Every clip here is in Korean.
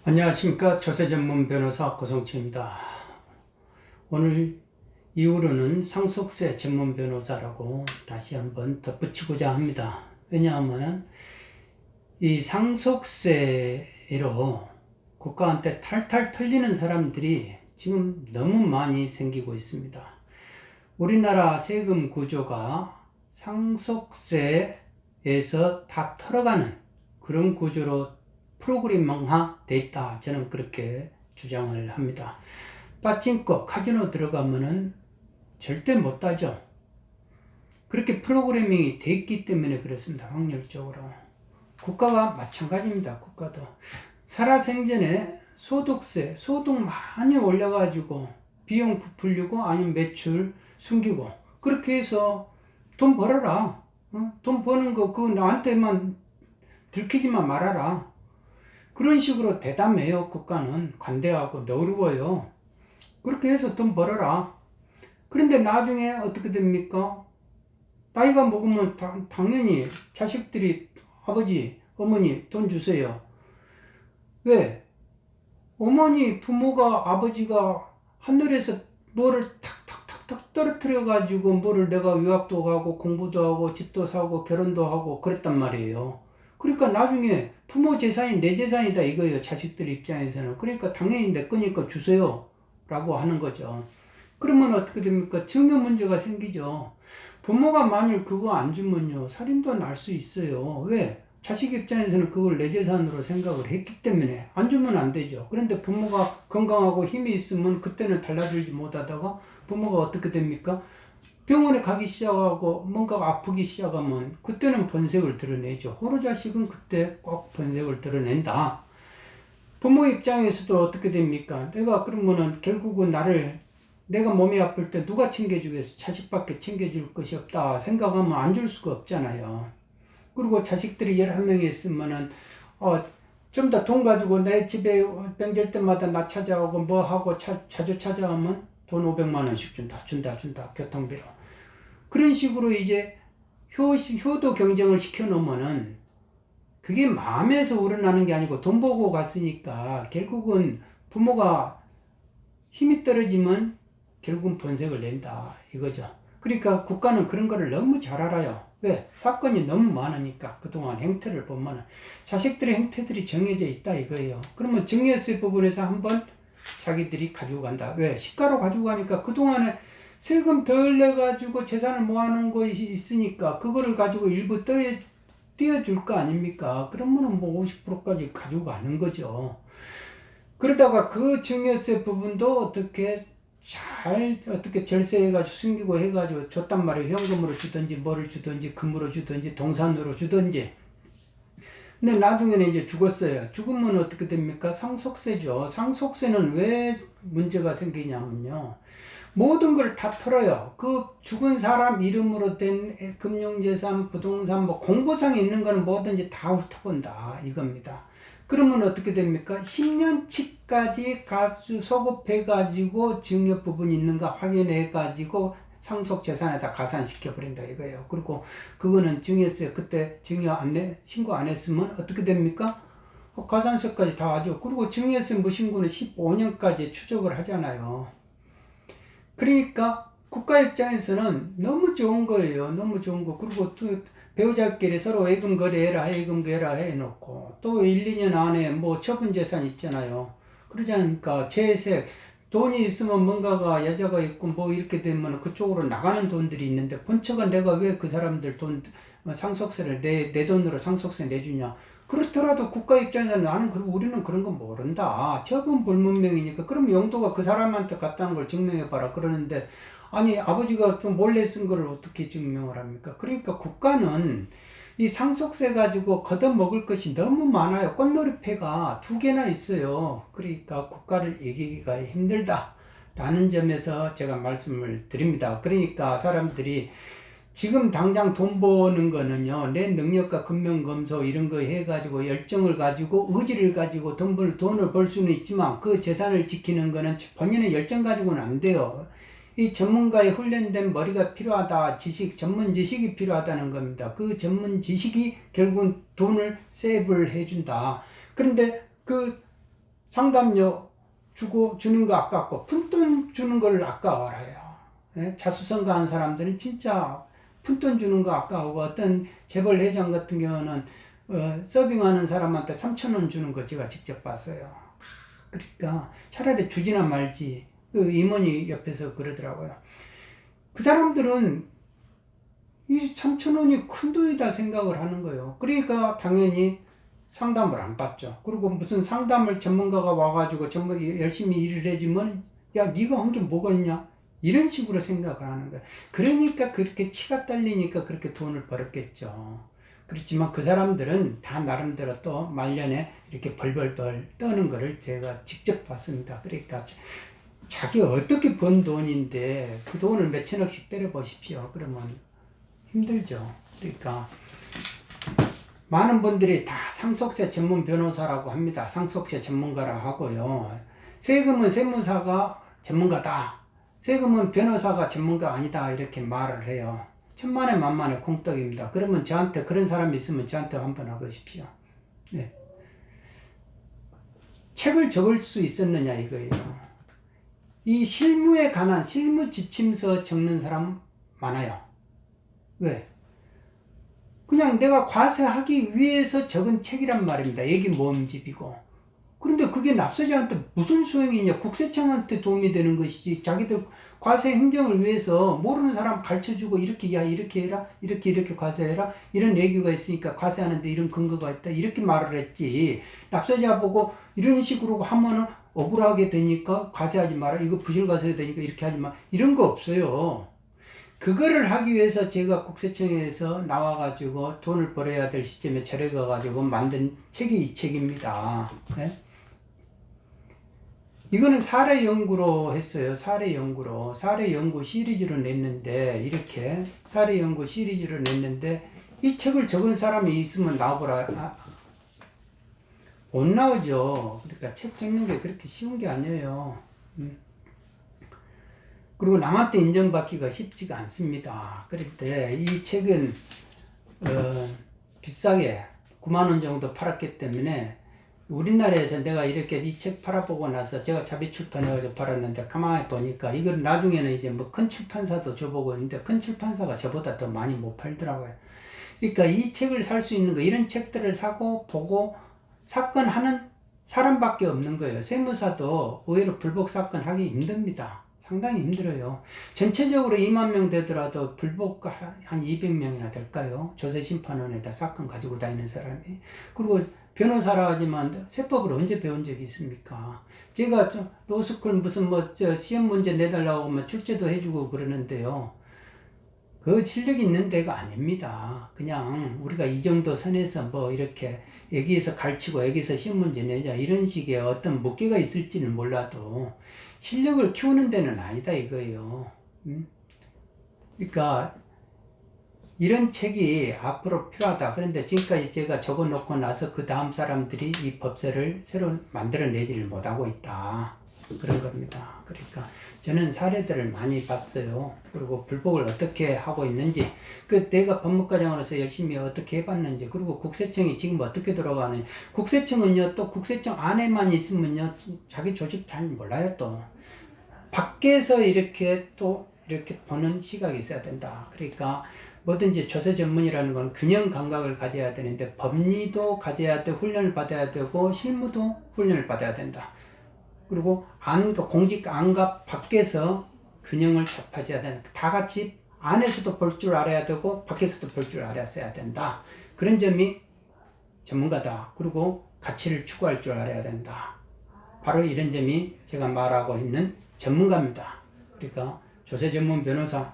안녕하십니까. 조세 전문 변호사 고성치입니다. 오늘 이후로는 상속세 전문 변호사라고 다시 한번 덧붙이고자 합니다. 왜냐하면 이 상속세로 국가한테 탈탈 털리는 사람들이 지금 너무 많이 생기고 있습니다. 우리나라 세금 구조가 상속세에서 다 털어가는 그런 구조로 프로그래밍화 돼 있다. 저는 그렇게 주장을 합니다. 빠찡거 카지노 들어가면은 절대 못 따죠. 그렇게 프로그래밍이 돼 있기 때문에 그렇습니다. 확률적으로. 국가가 마찬가지입니다. 국가도 살아생전에 소득세, 소득 많이 올려가지고 비용 부풀리고 아니면 매출 숨기고 그렇게 해서 돈 벌어라. 돈 버는 거 그거 나한테만 들키지만 말아라. 그런 식으로 대담해요. 국가는 관대하고 너그러워요. 그렇게 해서 돈 벌어라. 그런데 나중에 어떻게 됩니까? 나이가 먹으면 당연히 자식들이 아버지, 어머니 돈 주세요. 왜? 어머니, 부모가, 아버지가 하늘에서 뭐를 탁탁탁탁 떨어뜨려 가지고 뭐를 내가 유학도 가고 공부도 하고 집도 사고 결혼도 하고 그랬단 말이에요. 그러니까 나중에 부모 재산이 내 재산이다 이거예요. 자식들 입장에서는. 그러니까 당연히 내 거니까 주세요 라고 하는 거죠. 그러면 어떻게 됩니까? 증여 문제가 생기죠. 부모가 만일 그거 안 주면요 살인도 날 수 있어요. 왜? 자식 입장에서는 그걸 내 재산으로 생각을 했기 때문에 안 주면 안 되죠. 그런데 부모가 건강하고 힘이 있으면 그때는 달라들지 못하다가 부모가 어떻게 됩니까? 병원에 가기 시작하고 뭔가 아프기 시작하면 그때는 번색을 드러내죠. 호로 자식은 그때 꼭 번색을 드러낸다. 부모 입장에서도 어떻게 됩니까? 내가 그러면은 결국은 내가 몸이 아플 때 누가 챙겨주겠어? 자식밖에 챙겨줄 것이 없다 생각하면 안 줄 수가 없잖아요. 그리고 자식들이 11명이 있으면은 좀 더 돈 가지고 내 집에 병들 때마다 나 찾아오고 뭐 하고 자주 찾아오면 돈 500만 원씩 준다 교통비로. 그런 식으로 이제 효도 경쟁을 시켜놓으면은 그게 마음에서 우러나는 게 아니고 돈 보고 갔으니까 결국은 부모가 힘이 떨어지면 결국은 번색을 낸다 이거죠. 그러니까 국가는 그런 거를 너무 잘 알아요. 왜? 사건이 너무 많으니까 그동안 행태를 보면 자식들의 행태들이 정해져 있다 이거예요. 그러면 증여세 부분에서 한번 자기들이 가지고 간다. 왜? 시가로 가지고 가니까 그동안에 세금 덜 내가지고 재산을 모아놓은 거 있으니까 그거를 가지고 일부 띄워줄 거 아닙니까? 그러면은 뭐 50%까지 가지고 가는 거죠. 그러다가 그 증여세 부분도 어떻게 절세해가지고 숨기고 해가지고 줬단 말이에요. 현금으로 주든지 뭐를 주든지 금으로 주든지 동산으로 주든지. 근데 나중에는 이제 죽었어요. 죽으면 어떻게 됩니까? 상속세죠. 상속세는 왜 문제가 생기냐면요. 모든 걸 다 털어요. 그 죽은 사람 이름으로 된 금융재산, 부동산, 뭐 공보상에 있는 거는 뭐든지 다 훑어본다 이겁니다. 그러면 어떻게 됩니까? 10년치까지 소급해가지고 증여 부분이 있는가 확인해가지고 상속재산에다 가산시켜버린다 이거예요. 그리고 그거는 증여세 그때 신고 안 했으면 어떻게 됩니까? 가산세까지 다 하죠. 그리고 증여세 무신고는 15년까지 추적을 하잖아요. 그러니까 국가 입장에서는 너무 좋은 거예요. 너무 좋은 거. 그리고 또 배우자끼리 서로 예금 거래해라 해놓고 또 1, 2년 안에 뭐 처분 재산 있잖아요. 그러지 않으니까 재색 돈이 있으면 뭔가가 여자가 있고 뭐 이렇게 되면 그쪽으로 나가는 돈들이 있는데 본처가 내가 왜 그 사람들 돈 상속세를 내 돈으로 상속세 내주냐. 그렇더라도 국가 입장에서는 우리는 그런 거 모른다. 처분 불문명이니까. 그럼 용도가 그 사람한테 갔다는 걸 증명해봐라. 그러는데, 아니, 아버지가 좀 몰래 쓴 거를 어떻게 증명을 합니까? 그러니까 국가는 이 상속세 가지고 걷어먹을 것이 너무 많아요. 꽃놀이패가 2개나 있어요. 그러니까 국가를 이기기가 힘들다. 라는 점에서 제가 말씀을 드립니다. 그러니까 사람들이 지금 당장 돈 버는 거는요, 내 능력과 근면검소 이런 거 해가지고 열정을 가지고 의지를 가지고 돈을 벌 수는 있지만 그 재산을 지키는 거는 본인의 열정 가지고는 안 돼요. 이 전문가의 훈련된 머리가 필요하다. 전문 지식이 필요하다는 겁니다. 그 전문 지식이 결국은 돈을 세이브를 해준다. 그런데 그 상담료 주는 거 아깝고 푼돈 주는 걸 아까워해요. 예? 자수성가한 사람들은 진짜 푼돈 주는 거 아까워하고 어떤 재벌 회장 같은 경우는 서빙하는 사람한테 3,000원 주는 거 제가 직접 봤어요. 그러니까 차라리 주지나 말지. 그 임원이 옆에서 그러더라고요. 그 사람들은 이 3,000원이 큰 돈이다 생각을 하는 거예요. 그러니까 당연히 상담을 안 받죠. 그리고 무슨 상담을 전문가가 와가지고 열심히 일을 해주면 야 네가 한 게 뭐가 있냐 이런 식으로 생각을 하는 거예요. 그러니까 그렇게 치가 딸리니까 그렇게 돈을 벌었겠죠. 그렇지만 그 사람들은 다 나름대로 또 말년에 이렇게 벌벌벌 떠는 거를 제가 직접 봤습니다. 그러니까 자기가 어떻게 번 돈인데 그 돈을 몇천억씩 때려 보십시오. 그러면 힘들죠. 그러니까 많은 분들이 다 상속세 전문 변호사라고 합니다. 상속세 전문가라 하고요. 세금은 세무사가 전문가다. 세금은 변호사가 전문가 아니다. 이렇게 말을 해요. 천만에 만만의 콩떡입니다. 그러면 저한테 그런 사람이 있으면 저한테 한번 하십시오. 네. 책을 적을 수 있었느냐 이거예요. 이 실무에 관한 실무 지침서 적는 사람 많아요. 왜? 그냥 내가 과세하기 위해서 적은 책이란 말입니다. 얘기 모음집이고. 그런데 그게 납세자한테 무슨 소용이 있냐. 국세청한테 도움이 되는 것이지. 자기들 과세 행정을 위해서 모르는 사람 가르쳐주고 이렇게 야 이렇게 해라 이렇게 과세해라 이런 얘기가 있으니까 과세하는데 이런 근거가 있다 이렇게 말을 했지. 납세자 보고 이런 식으로 하면은 억울하게 되니까 과세하지 마라 이거 부실과세가 되니까 이렇게 하지 마 이런 거 없어요. 그거를 하기 위해서 제가 국세청에서 나와가지고 돈을 벌어야 될 시점에 저래가가지고 만든 책이 이 책입니다. 네? 이거는 사례 연구로 했어요. 사례 연구 시리즈로 냈는데, 이렇게 사례 연구 시리즈로 냈는데, 이 책을 적은 사람이 있으면 나와보라. 못 나오죠. 그러니까 책 적는 게 그렇게 쉬운 게 아니에요. 그리고 남한테 인정받기가 쉽지가 않습니다. 그럴 때 이 책은 비싸게 9만원 정도 팔았기 때문에 우리나라에서 내가 이렇게 이 책 팔아보고 나서 제가 자비 출판해가지고 팔았는데 가만히 보니까 이걸 나중에는 이제 뭐 큰 출판사도 줘보고 있는데 큰 출판사가 저보다 더 많이 못 팔더라고요. 그러니까 이 책을 살 수 있는 거 이런 책들을 사고 보고 사건 하는 사람밖에 없는 거예요. 세무사도 의외로 불복 사건 하기 힘듭니다. 상당히 힘들어요. 전체적으로 2만 명 되더라도 불복 한 200명이나 될까요? 조세심판원에다 사건 가지고 다니는 사람이. 그리고 변호사라 하지만 세법을 언제 배운 적이 있습니까? 제가 로스쿨 무슨 시험 문제 내달라고 하면 출제도 해주고 그러는데요. 그 실력이 있는 데가 아닙니다. 그냥 우리가 이 정도 선에서 뭐 이렇게 여기에서 가르치고 여기서 시험 문제 내자 이런 식의 어떤 목표가 있을지는 몰라도 실력을 키우는 데는 아니다 이거예요. 그러니까 이런 책이 앞으로 필요하다. 그런데 지금까지 제가 적어놓고 나서 그 다음 사람들이 이 법서를 새로 만들어내지를 못하고 있다. 그런 겁니다. 그러니까 저는 사례들을 많이 봤어요. 그리고 불복을 어떻게 하고 있는지, 내가 법무과장으로서 열심히 어떻게 해봤는지, 그리고 국세청이 지금 어떻게 돌아가는지. 국세청은요, 또 국세청 안에만 있으면요, 자기 조직 잘 몰라요, 또. 밖에서 이렇게 보는 시각이 있어야 된다. 그러니까 뭐든지 조세 전문이라는 건 균형 감각을 가져야 되는데 법리도 가져야 돼, 훈련을 받아야 되고 실무도 훈련을 받아야 된다. 그리고 공직 안과 밖에서 균형을 잡아줘야 된다. 다 같이 안에서도 볼 줄 알아야 되고 밖에서도 볼 줄 알았어야 된다. 그런 점이 전문가다. 그리고 가치를 추구할 줄 알아야 된다. 바로 이런 점이 제가 말하고 있는 전문가입니다. 그러니까 조세 전문 변호사,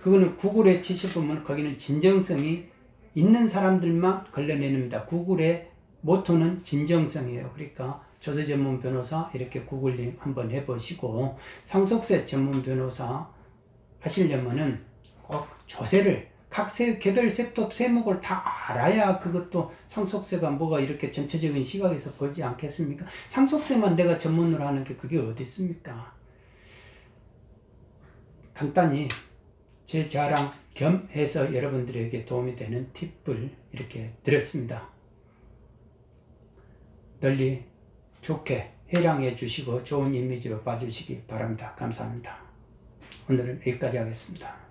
그거는 구글에 치셔보면 거기는 진정성이 있는 사람들만 걸러내립니다. 구글의 모토는 진정성이에요. 그러니까 조세 전문 변호사 이렇게 구글링 한번 해보시고, 상속세 전문 변호사 하시려면은 꼭 조세를 각 개별 세법 세목을 다 알아야 그것도 상속세가 뭐가 이렇게 전체적인 시각에서 보지 않겠습니까? 상속세만 내가 전문으로 하는 게 그게 어디 있습니까? 간단히 제 자랑 겸 해서 여러분들에게 도움이 되는 팁을 이렇게 드렸습니다. 널리 좋게 회량해 주시고 좋은 이미지로 봐주시기 바랍니다. 감사합니다. 오늘은 여기까지 하겠습니다.